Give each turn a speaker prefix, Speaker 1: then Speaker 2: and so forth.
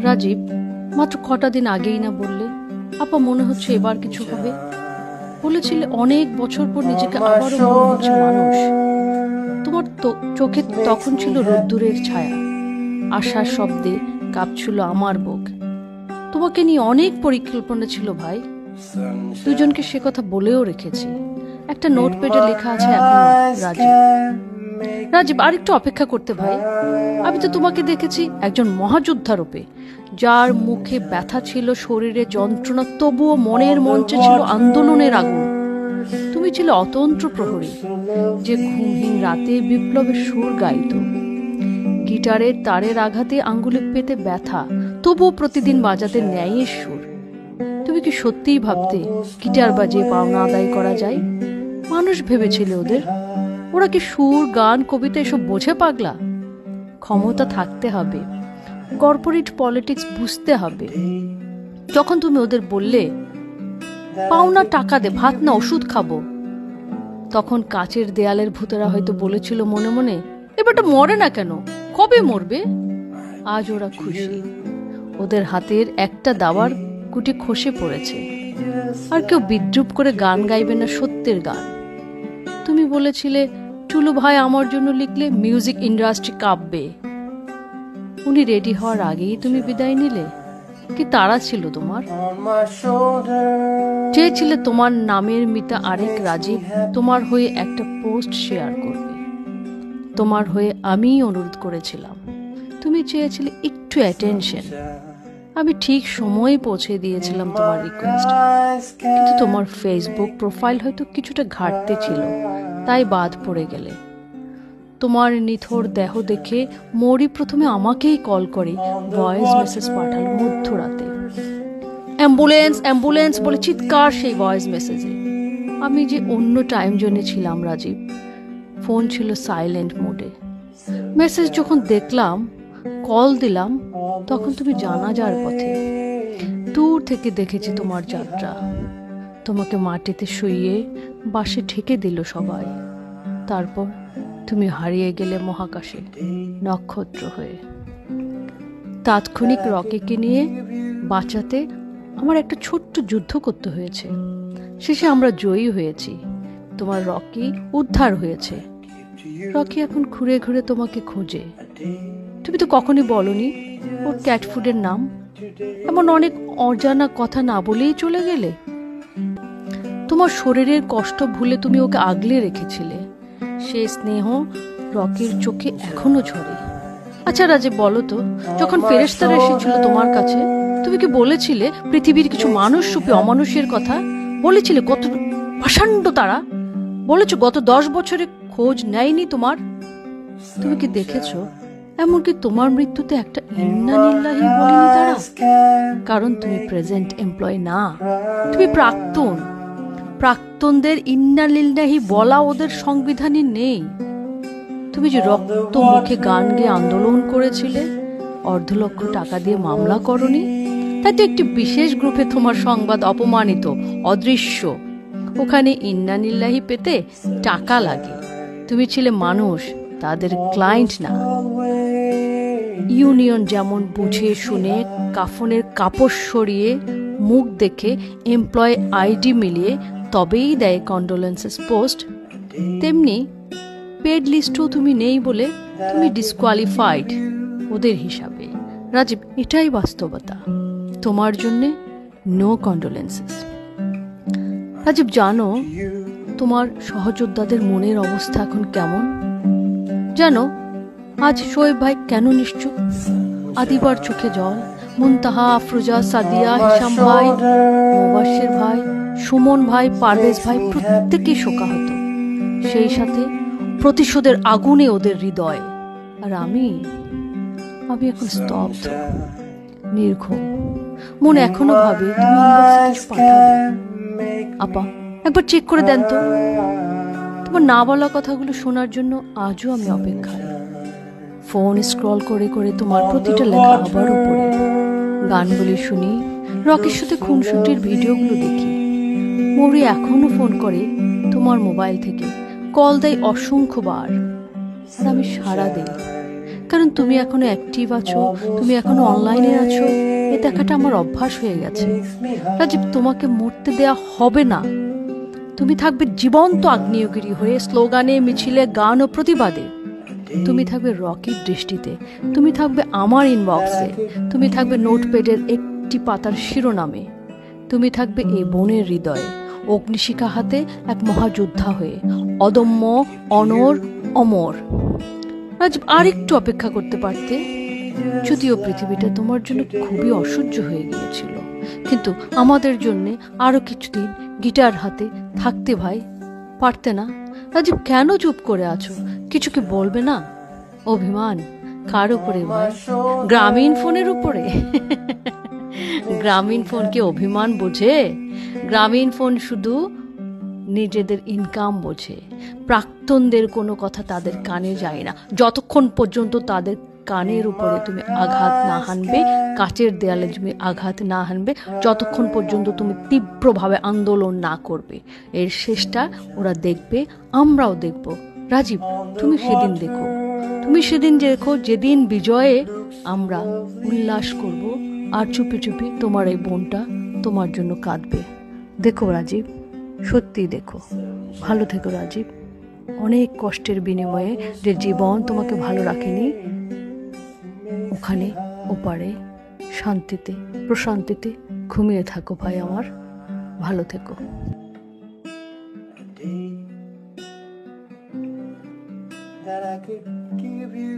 Speaker 1: রাজীব, মাত্র কটা দিন আগেই না বললে আপা মনে হচ্ছে এবার কিছু হবে। বলেছিলে অনেক বছর পর নিজেকে আবারও মনে হচ্ছে মানুষ। তোমার চোখে তখন ছিল রোদ্দুরের ছায়া, আশার শব্দে কাঁপছিল আমার বুক। তোমাকে নিয়ে অনেক পরিকল্পনা ছিল ভাই, দুজনকে সে কথা বলেও রেখেছি। একটা নোটপ্যাডে লেখা আছে এখনো, রাজীব রাজীব আরেকটু অপেক্ষা করতে ভাই। আমি তো তোমাকে দেখেছি একজন মহাযোদ্ধা রূপে, যার মুখে ব্যথা ছিল, শরীরে যন্ত্রণা, তবুও মনের মঞ্চে ছিল আন্দোলনের আগুন। তুমি ছিলে অতন্ত্র প্রহরী, যে ঘুমহীন রাতে বিপ্লবের সুর গাইত। গিটারের তারের আঘাতে আঙ্গুলে পেতে ব্যথা, তবুও প্রতিদিন বাজাতে ন্যায়ের সুর। তুমি কি সত্যিই ভাবতে গিটার বাজিয়ে পাওনা আদায় করা যায়? মানুষ ভেবেছিলে ওদের? ওরা কি সুর, গান, কবিতা এসব বোঝে পাগলা? ক্ষমতা থাকতে হবে, কর্পোরেট পলিটিক্স বুঝতে হবে। যখন তুমি ওদের বললে পাওনা টাকা দে, ভাত না ওষুধ খাবো, তখন কাচের দেয়ালের ভূতেরা হয়তো বলেছিল মনে মনে, এবারটা মরে না কেন, কবে মরবে? আজ ওরা খুশি, ওদের হাতের একটা দাবার গুটি খসে পড়েছে। আর কেউ বিদ্রুপ করে গান গাইবে না সত্যের গান। তুমি বলেছিলে টুলু ভাই আমার জন্য লিখলে মিউজিক ইন্ডাস্ট্রি কাঁপবে। উনি রেডি হওয়ার আগেই তুমি বিদায় নিলে? কি তাড়া ছিল তোমার? চেয়েছিলে তোমার নামের মিতা আরেক রাজীব তোমার হয়ে একটা পোস্ট শেয়ার করবে। তোমার হয়ে আমিই অনুরোধ করেছিলাম। তুমি চেয়েছিলে একটু অ্যাটেনশন। আমি ঠিক সময়ে পৌঁছে দিয়েছিলাম তোমার রিকোয়েস্ট, কিন্তু তোমার ফেসবুক প্রোফাইল হয়তো কিছুটা ঘাটতি ছিল, তাই বাদ পড়ে গেলে। তোমার নিথর দেহ দেখে মৌরি প্রথমে আমাকেই কল করে ভয়েস মেসেজ পাঠালো মধ্যরাতে। অ্যাম্বুলেন্স অ্যাম্বুলেন্স বলে চিৎকার সেই ভয়েস মেসেজে। আমি যে অন্য টাইম জোনে ছিলাম রাজীব, ফোন ছিল সাইলেন্ট মোডে। মেসেজ যখন দেখলাম, কল দিলাম, তখন তুমি জানাজার পথে। দূর থেকে দেখেছি তোমার যাত্রা। তোমাকে মাটিতে শুইয়ে বাসে ঢেকে দিল সবাই। তারপর তুমি হারিয়ে গেলে মহাকাশে নক্ষত্র হয়ে। তাৎক্ষণিক রকিকে নিয়ে বাঁচাতে আমার একটা ছোট্ট যুদ্ধ করতে হয়েছে। শেষে আমরা জয়ী হয়েছি, তোমার রকি উদ্ধার হয়েছে। রকি এখন ঘুরে ঘুরে তোমাকে খোঁজে। তুমি তো কখনই বলনি ওর ক্যাট ফুডের নাম। এমন অনেক অজানা কথা না বলেই চলে গেলে। তোমার শরীরের কষ্ট ভুলে তুমি ওকে আগলে রেখেছিলে। সে স্নেহ রকির চোখে এখনো ঝরে। আচ্ছা রাজীব, বলো তো, যখন ফেরেশতারা এসেছিল তোমার কাছে, তুমি কি বলেছিলে পৃথিবীর কিছু মানুষ রূপে অমানুষের কথা? বলেছিলে কত প্রচণ্ড তারা? বলেছো গত 10 বছরে খোঁজ নেয়নি তোমার? তুমি কি দেখেছো এমনকি তোমার মৃত্যুতে একটা ইন্না লিল্লাহি বলেনি তারা? কারণ তুমি প্রেজেন্ট এমপ্লয় না, তুমি প্রাক্তন। প্রাক্তনদের ইন্না লিল্লাহি বলা ওদের সংবিধানে নেই। তুমি যে রক্ত মুখে গান গেয়ে আন্দোলন করেছিলে, 1.5 লক্ষ টাকা দিয়ে মামলা করনি, তাই তো একটি বিশেষ গ্রুপে তোমার সংবাদ অপমানিত, অদৃশ্য। ওখানে ইন্না লিল্লাহি পেতে টাকা লাগে। তুমি ছিলে মানুষ, তাদের ক্লায়েন্ট না। ইউনিয়ন যেমন বুঝে শুনে কাফনের কাপড় সরিয়ে মুখ দেখে এমপ্লয় আইডি মিলিয়ে তবেই দেয় কন্ডোলেন্সেস পোস্ট, তেমনি পেড লিস্টও তুমি নেই বলে তুমি ডিসকোয়ালিফাইড ওদের হিসাবে। রাজীব, এটাই বাস্তবতা। তোমার জন্যে নো কন্ডোলেন্সেস। রাজীব, জানো তোমার সহযোদ্ধাদের মনের অবস্থা এখন কেমন? জানো আজ শোয়েব ভাই কেন নিশ্চুপ? আদিবার চোখে জল, মুনতাহা, আফরোজা, সাদিয়া, হিসাম ভাই, মুবাশশির ভাই, সুমন ভাই, পারভেজ ভাই প্রত্যেকেই শোকাহত। সেই সাথে প্রতিশোধের আগুনে ওদের হৃদয়। আর আমি এখন স্তব্ধ, নির্ঘুম। মন এখনো ভাবে তুমি ইনবক্সে পাঠাবে। আপা, একবার চেক করে দেন তো। তোমার না বলা কথাগুলো শোনার জন্য আজও আমি অপেক্ষায়। ফোন স্ক্রল করে করে তোমার প্রতিটা লেখা আবারও পড়ি, গানগুলি শুনি, রকির সাথে খুনসুটির ভিডিওগুলো দেখি। মৌরি এখনো ফোন করে তোমার মোবাইল থেকে, কল দেয় অসংখ্যবার। আর আমি সাড়া দিই, কারণ তুমি এখনো অ্যাক্টিভ আছো, তুমি এখনো অনলাইনে আছো, এ দেখাটা আমার অভ্যাস হয়ে গেছে। রাজীব, তোমাকে মরতে দেয়া হবে না। তুমি থাকবে জীবন্ত আগ্নেয়গিরি হয়ে, স্লোগানে, মিছিলে, গান ও প্রতিবাদে। তুমি থাকবে রকির দৃষ্টিতে, তুমি থাকবে আমার ইনবক্সে, তুমি থাকবে নোটপ্যাডের একটি পাতার শিরোনামে, তুমি থাকবে এই বনের হৃদয়ে, অগ্নিশিখা হাতে এক মহাযোদ্ধা হয়ে, অদম্য, অনর, অমর। রাজীব, আর একটু অপেক্ষা করতে পারতে। যদিও পৃথিবীটা তোমার জন্য খুবই অসহ্য হয়ে গিয়েছিল, কিন্তু আমাদের জন্য আরো কিছুদিন গিটার হাতে থাকতে ভাই পারতে না? রাজীব, কেন চুপ করে আছো? কিছু কি বলবে না? অভিমান কার উপরে ভাই? গ্রামীণ ফোনের উপরে? গ্রামীণ ফোন কি অভিমান বোঝে? গ্রামীণ ফোন শুধু নিজেদের ইনকাম বোঝে। প্রাক্তনদের কোনো কথা তাদের কানে যায় না, যতক্ষণ পর্যন্ত তাদের কানের উপরে তুমি আঘাত না হানবে, কাচের দেয়ালে তুমি আঘাত না হানবে, যতক্ষণ পর্যন্ত তুমি তীব্রভাবে আন্দোলন না করবে। এর শেষটা ওরা দেখবে, আমরাও দেখব। রাজীব, তুমি সেদিন দেখো, তুমি সেদিন দেখো যেদিন বিজয়ে আমরা উল্লাস করব, আর চুপি চুপি তোমার এই বোনটা তোমার জন্য কাঁদবে। দেখো রাজীব, সত্যিই দেখো। ভালো থেকো রাজীব। অনেক কষ্টের বিনিময়ে যে জীবন তোমাকে ভালো রাখেনি, ওখানে ওপারে শান্তিতে প্রশান্তিতে ঘুমিয়ে থাকো ভাই আমার। ভালো থেকো।
Speaker 2: That I could give you